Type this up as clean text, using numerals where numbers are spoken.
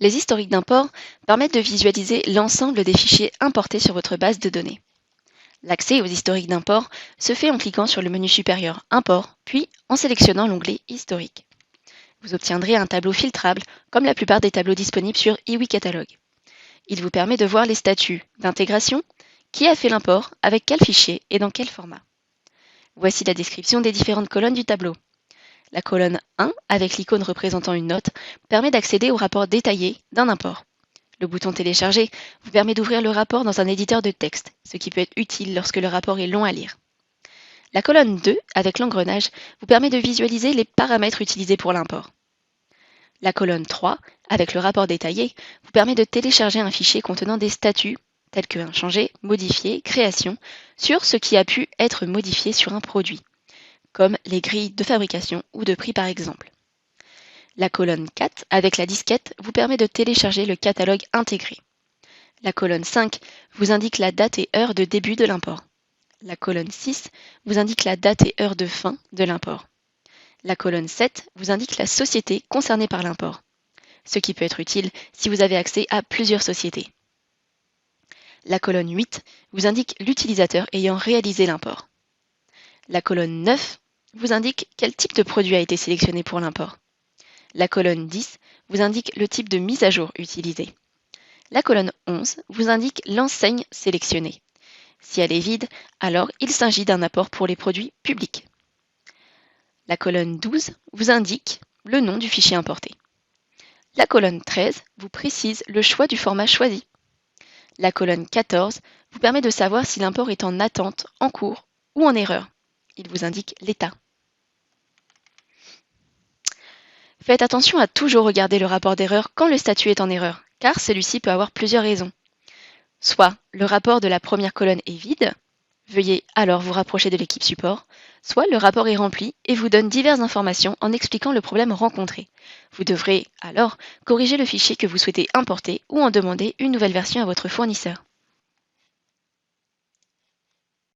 Les historiques d'import permettent de visualiser l'ensemble des fichiers importés sur votre base de données. L'accès aux historiques d'import se fait en cliquant sur le menu supérieur Import, puis en sélectionnant l'onglet Historique. Vous obtiendrez un tableau filtrable, comme la plupart des tableaux disponibles sur iWiCatalog. Il vous permet de voir les statuts d'intégration, qui a fait l'import, avec quel fichier et dans quel format. Voici la description des différentes colonnes du tableau. La colonne 1, avec l'icône représentant une note, permet d'accéder au rapport détaillé d'un import. Le bouton Télécharger vous permet d'ouvrir le rapport dans un éditeur de texte, ce qui peut être utile lorsque le rapport est long à lire. La colonne 2, avec l'engrenage, vous permet de visualiser les paramètres utilisés pour l'import. La colonne 3, avec le rapport détaillé, vous permet de télécharger un fichier contenant des statuts, tels que inchangé, modifié, création, sur ce qui a pu être modifié sur un produit, comme les grilles de fabrication ou de prix par exemple. La colonne 4, avec la disquette, vous permet de télécharger le catalogue intégré. La colonne 5 vous indique la date et heure de début de l'import. La colonne 6 vous indique la date et heure de fin de l'import. La colonne 7 vous indique la société concernée par l'import, ce qui peut être utile si vous avez accès à plusieurs sociétés. La colonne 8 vous indique l'utilisateur ayant réalisé l'import. La colonne 9 vous indique quel type de produit a été sélectionné pour l'import. La colonne 10 vous indique le type de mise à jour utilisé. La colonne 11 vous indique l'enseigne sélectionnée. Si elle est vide, alors il s'agit d'un apport pour les produits publics. La colonne 12 vous indique le nom du fichier importé. La colonne 13 vous précise le choix du format choisi. La colonne 14 vous permet de savoir si l'import est en attente, en cours ou en erreur. Il vous indique l'état. Faites attention à toujours regarder le rapport d'erreur quand le statut est en erreur, car celui-ci peut avoir plusieurs raisons. Soit le rapport de la première colonne est vide, veuillez alors vous rapprocher de l'équipe support, soit le rapport est rempli et vous donne diverses informations en expliquant le problème rencontré. Vous devrez alors corriger le fichier que vous souhaitez importer ou en demander une nouvelle version à votre fournisseur.